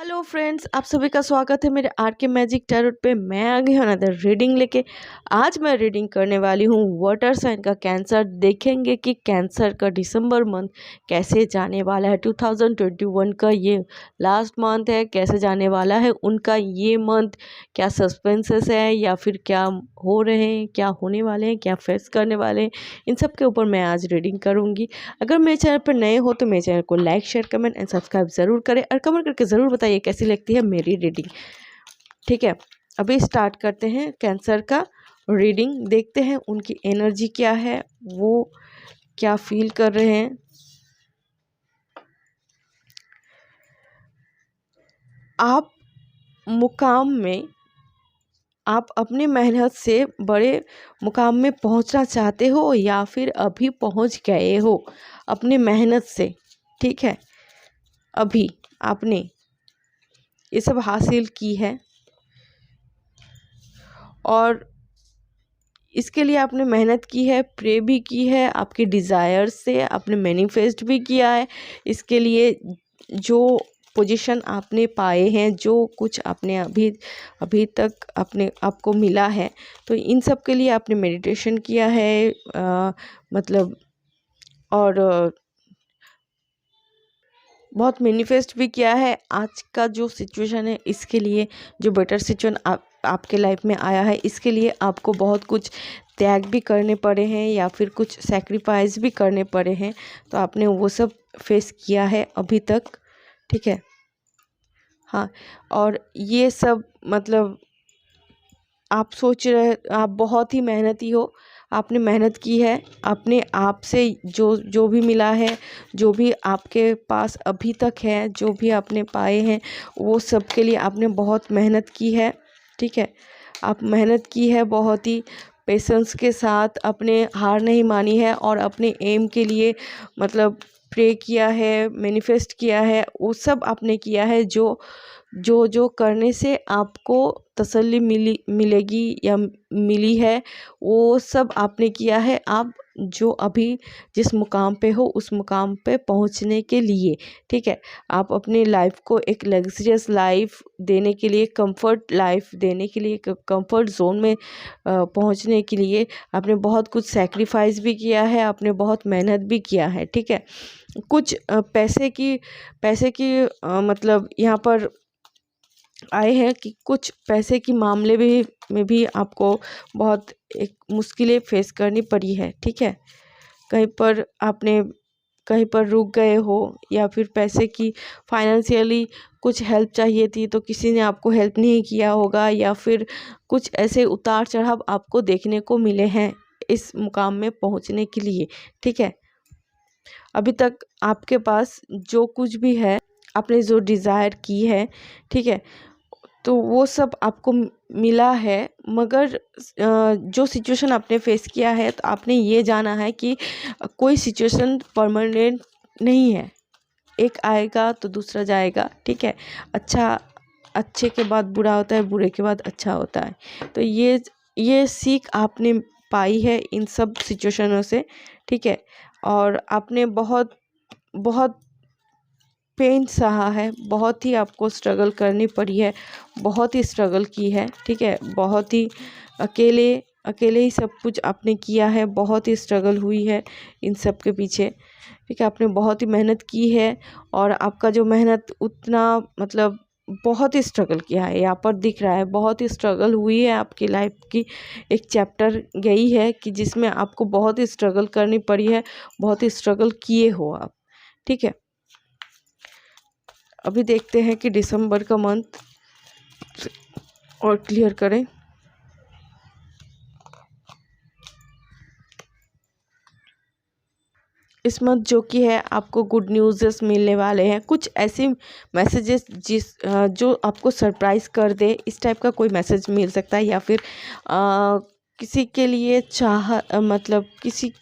Hello friends, आप सभी का स्वागत है मेरे आर के मैजिक टैरोट पे। मैं आ गई हूँ अनदर रीडिंग लेके। आज मैं रीडिंग करने वाली हूँ वाटर साइन का कैंसर। देखेंगे कि कैंसर का दिसंबर मंथ कैसे जाने वाला है। 2021 का ये लास्ट मंथ है, कैसे जाने वाला है उनका ये मंथ। क्या सस्पेंसेस है या फिर क्या हो रहे हैं, क्या होने वाले हैं, क्या फेस करने वाले हैं, इन सब के ऊपर मैं आज रीडिंग करूँगी। अगर मेरे चैनल पर नए हो तो मेरे चैनल को like share comment and subscribe ज़रूर करें और कमेंट करके ज़रूर बताइए कैसी लगती है मेरी रीडिंग। ठीक है, अभी स्टार्ट करते हैं कैंसर का रीडिंग। देखते हैं उनकी एनर्जी क्या है, वो क्या फील कर रहे हैं। आप मुकाम में, आप अपनी मेहनत से बड़े मुकाम में पहुंचना चाहते हो या फिर अभी पहुंच गए हो अपनी मेहनत से। ठीक है, अभी आपने ये सब हासिल की है और इसके लिए आपने मेहनत की है, प्रे भी की है, आपके डिज़ायर से आपने मैनिफेस्ट भी किया है। इसके लिए जो पोजीशन आपने पाए हैं, जो कुछ आपने अभी अभी तक अपने आपको मिला है, तो इन सब के लिए आपने मेडिटेशन किया है। मतलब और बहुत मैनिफेस्ट भी किया है। आज का जो सिचुएशन है इसके लिए, जो बेटर सिचुएशन आपके लाइफ में आया है, इसके लिए आपको बहुत कुछ त्याग भी करने पड़े हैं या फिर कुछ सैक्रिफाइस भी करने पड़े हैं। तो आपने वो सब फेस किया है अभी तक। ठीक है, हाँ। और ये सब मतलब आप सोच रहे, आप बहुत ही मेहनती हो, आपने मेहनत की है। अपने आप से जो जो भी मिला है, जो भी आपके पास अभी तक है, जो भी आपने पाए हैं, वो सब के लिए आपने बहुत मेहनत की है। ठीक है, आप मेहनत की है बहुत ही पेशेंस के साथ, अपने हार नहीं मानी है और अपने एम के लिए मतलब प्रे किया है, मैनिफेस्ट किया है। वो सब आपने किया है जो जो जो करने से आपको तसल्ली मिलेगी या मिली है, वो सब आपने किया है। आप जो अभी जिस मुकाम पे हो उस मुकाम पे पहुंचने के लिए, ठीक है, आप अपनी लाइफ को एक लग्जरियस लाइफ देने के लिए, कंफर्ट लाइफ देने के लिए, कंफर्ट जोन में पहुंचने के लिए आपने बहुत कुछ सैक्रिफाइस भी किया है, आपने बहुत मेहनत भी किया है। ठीक है, कुछ पैसे की मतलब यहाँ पर आए हैं कि कुछ पैसे की मामले में भी आपको बहुत एक मुश्किलें फेस करनी पड़ी है। ठीक है, कहीं पर आपने कहीं पर रुक गए हो या फिर पैसे की फाइनेंशियली कुछ हेल्प चाहिए थी तो किसी ने आपको हेल्प नहीं किया होगा, या फिर कुछ ऐसे उतार चढ़ाव आपको देखने को मिले हैं इस मुकाम में पहुंचने के लिए। ठीक है, अभी तक आपके पास जो कुछ भी है, आपने जो डिज़ायर की है, ठीक है, तो वो सब आपको मिला है। मगर जो सिचुएशन आपने फेस किया है, तो आपने ये जाना है कि कोई सिचुएशन परमानेंट नहीं है, एक आएगा तो दूसरा जाएगा। ठीक है, अच्छे के बाद बुरा होता है, बुरे के बाद अच्छा होता है। तो ये सीख आपने पाई है इन सब सिचुएशनों से। ठीक है, और आपने बहुत बहुत पेन सहा है, बहुत ही आपको स्ट्रगल करनी पड़ी है, बहुत ही स्ट्रगल की है। ठीक है, बहुत ही अकेले अकेले ही सब कुछ आपने किया है, बहुत ही स्ट्रगल हुई है इन सब के पीछे। ठीक है, आपने बहुत ही मेहनत की है और आपका जो मेहनत उतना मतलब बहुत ही स्ट्रगल किया है, यहाँ पर दिख रहा है, बहुत ही स्ट्रगल हुई है आपकी लाइफ की। एक चैप्टर गई है कि जिसमें आपको बहुत ही स्ट्रगल करनी पड़ी है, बहुत ही स्ट्रगल किए हो आप। ठीक है, अभी देखते हैं कि दिसंबर का मंथ और क्लियर करें। इस मंथ जो कि है, आपको गुड न्यूज़ेस मिलने वाले हैं, कुछ ऐसे मैसेजेस जो आपको सरप्राइज़ कर दे, इस टाइप का कोई मैसेज मिल सकता है। या फिर किसी के लिए मतलब किसी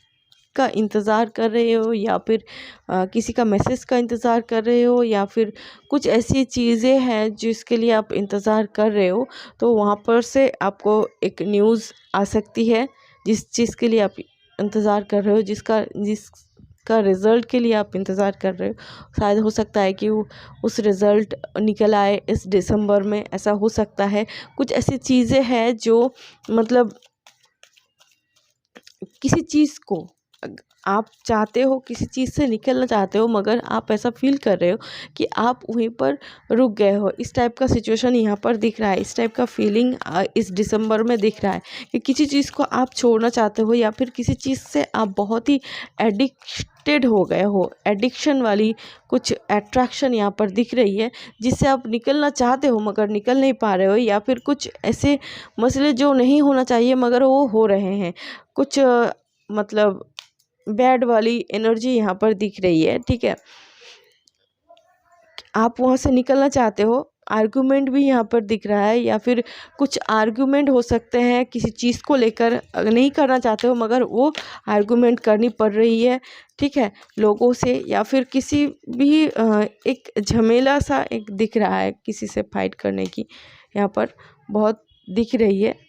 का इंतज़ार कर रहे हो, या फिर किसी का मैसेज का इंतज़ार कर रहे हो, या फिर कुछ ऐसी चीज़ें हैं जिसके लिए आप इंतज़ार कर रहे हो, तो वहाँ पर से आपको एक न्यूज़ आ सकती है जिस चीज़ के लिए आप इंतज़ार कर रहे हो, जिस का रिज़ल्ट के लिए आप इंतज़ार कर रहे हो। शायद हो सकता है कि उस रिज़ल्ट निकल आए इस दिसंबर में, ऐसा हो सकता है। कुछ ऐसी चीज़ें हैं जो मतलब किसी चीज़ को आप चाहते हो, किसी चीज़ से निकलना चाहते हो, मगर आप ऐसा फ़ील कर रहे हो कि आप वहीं पर रुक गए हो। इस टाइप का सिचुएशन यहाँ पर दिख रहा है, इस टाइप का फीलिंग इस दिसंबर में दिख रहा है कि किसी चीज़ को आप छोड़ना चाहते हो या फिर किसी चीज़ से आप बहुत ही एडिक्टेड हो गए हो। एडिक्शन वाली कुछ अट्रैक्शन यहाँ पर दिख रही है, जिससे आप निकलना चाहते हो मगर निकल नहीं पा रहे हो, या फिर कुछ ऐसे मसले जो नहीं होना चाहिए मगर वो हो रहे हैं। कुछ मतलब बैड वाली एनर्जी यहाँ पर दिख रही है, ठीक है। आप वहाँ से निकलना चाहते हो। आर्गुमेंट भी यहाँ पर दिख रहा है, या फिर कुछ आर्गुमेंट हो सकते हैं किसी चीज़ को लेकर, नहीं करना चाहते हो मगर वो आर्गुमेंट करनी पड़ रही है, ठीक है, लोगों से, या फिर किसी भी एक झमेला सा एक दिख रहा है, किसी से फाइट करने की यहाँ पर बहुत दिख रही है।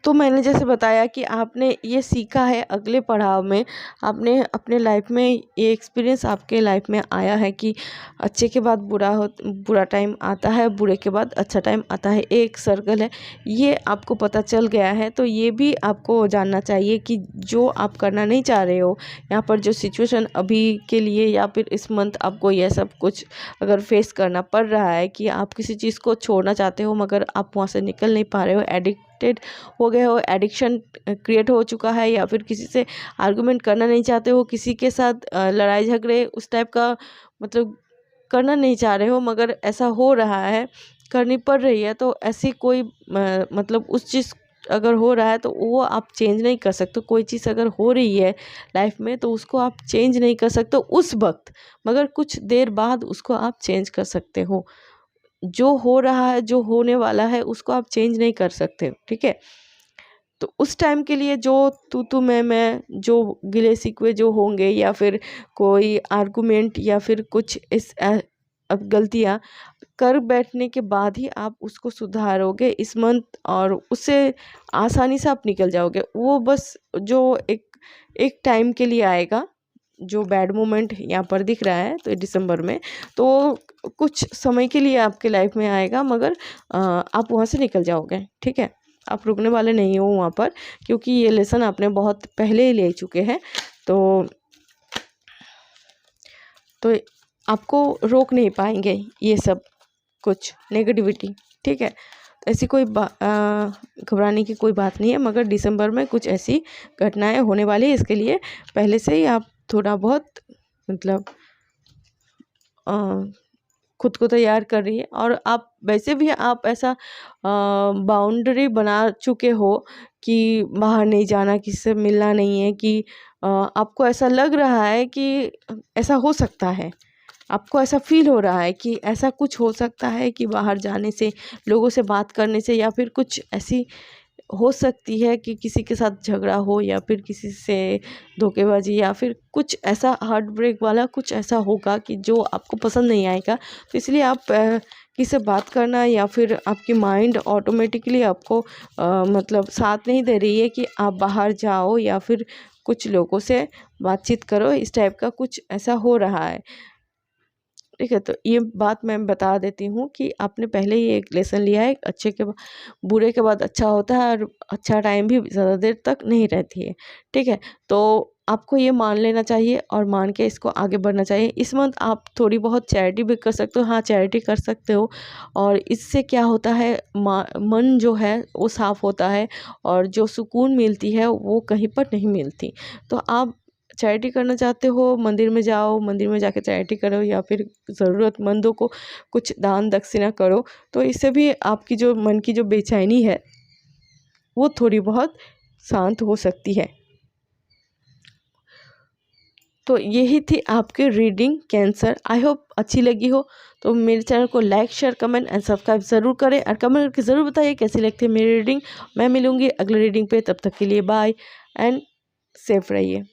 तो मैंने जैसे बताया कि आपने ये सीखा है, अगले पड़ाव में आपने अपने लाइफ में ये एक्सपीरियंस आपके लाइफ में आया है कि अच्छे के बाद बुरा टाइम आता है, बुरे के बाद अच्छा टाइम आता है, एक सर्कल है, ये आपको पता चल गया है। तो ये भी आपको जानना चाहिए कि जो आप करना नहीं चाह रहे हो, यहाँ पर जो सिचुएशन अभी के लिए या फिर इस मंथ आपको यह सब कुछ अगर फेस करना पड़ रहा है कि आप किसी चीज़ को छोड़ना चाहते हो मगर आप वहाँ से निकल नहीं पा रहे हो, एडिक्टेड हो गए हो, एडिक्शन क्रिएट हो चुका है, या फिर किसी से आर्गुमेंट करना नहीं चाहते हो, किसी के साथ लड़ाई झगड़े उस टाइप का मतलब करना नहीं चाह रहे हो मगर ऐसा हो रहा है, करनी पड़ रही है। तो ऐसी कोई मतलब उस चीज़ अगर हो रहा है तो वो आप चेंज नहीं कर सकते। कोई चीज़ अगर हो रही है लाइफ में तो उसको आप चेंज नहीं कर सकते उस वक्त, मगर कुछ देर बाद उसको आप चेंज कर सकते हो। जो हो रहा है, जो होने वाला है, उसको आप चेंज नहीं कर सकते, ठीक है। तो उस टाइम के लिए जो तू मैं जो गिले शिकवे जो होंगे, या फिर कोई आर्गुमेंट, या फिर कुछ अब गलतियाँ कर बैठने के बाद ही आप उसको सुधारोगे इस मंथ, और उससे आसानी से आप निकल जाओगे। वो बस जो एक टाइम के लिए आएगा, जो बैड मोमेंट यहाँ पर दिख रहा है तो दिसंबर में, तो कुछ समय के लिए आपके लाइफ में आएगा, मगर आप वहाँ से निकल जाओगे, ठीक है। आप रुकने वाले नहीं हो वहाँ पर, क्योंकि ये लेसन आपने बहुत पहले ही ले चुके हैं। तो आपको रोक नहीं पाएंगे ये सब कुछ नेगेटिविटी, ठीक है। ऐसी कोई घबराने की कोई बात नहीं है, मगर दिसंबर में कुछ ऐसी घटनाएं होने वाली है, इसके लिए पहले से ही आप थोड़ा बहुत मतलब खुद को तैयार कर रही है। और आप वैसे भी आप ऐसा बाउंड्री बना चुके हो कि बाहर नहीं जाना, किसी से मिलना नहीं है, कि आपको ऐसा लग रहा है कि ऐसा हो सकता है, आपको ऐसा फील हो रहा है कि ऐसा कुछ हो सकता है कि बाहर जाने से, लोगों से बात करने से, या फिर कुछ ऐसी हो सकती है कि किसी के साथ झगड़ा हो, या फिर किसी से धोखेबाजी, या फिर कुछ ऐसा हार्ट ब्रेक वाला कुछ ऐसा होगा कि जो आपको पसंद नहीं आएगा। तो इसलिए आप किसी से बात करना, या फिर आपकी माइंड ऑटोमेटिकली आपको मतलब साथ नहीं दे रही है कि आप बाहर जाओ या फिर कुछ लोगों से बातचीत करो, इस टाइप का कुछ ऐसा हो रहा है, ठीक है। तो ये बात मैं बता देती हूँ कि आपने पहले ही एक लेसन लिया है, अच्छे के बुरे के बाद अच्छा होता है, और अच्छा टाइम भी ज़्यादा देर तक नहीं रहती है, ठीक है। तो आपको ये मान लेना चाहिए और मान के इसको आगे बढ़ना चाहिए। इस मंथ आप थोड़ी बहुत चैरिटी भी कर सकते हो, हाँ चैरिटी कर सकते हो, और इससे क्या होता है, मन जो है वो साफ़ होता है, और जो सुकून मिलती है वो कहीं पर नहीं मिलती। तो आप चैरिटी करना चाहते हो, मंदिर में जाओ, मंदिर में जाके चैरिटी करो, या फिर ज़रूरतमंदों को कुछ दान दक्षिणा करो। तो इससे भी आपकी जो मन की जो बेचैनी है वो थोड़ी बहुत शांत हो सकती है। तो यही थी आपकी रीडिंग कैंसर। आई होप अच्छी लगी हो। तो मेरे चैनल को like, share, comment and subscribe ज़रूर करें, और कमेंट करके ज़रूर बताइए कैसी लगती है मेरी रीडिंग। मैं मिलूँगी अगले रीडिंग पे, तब तक के लिए बाय एंड सेफ रहिए।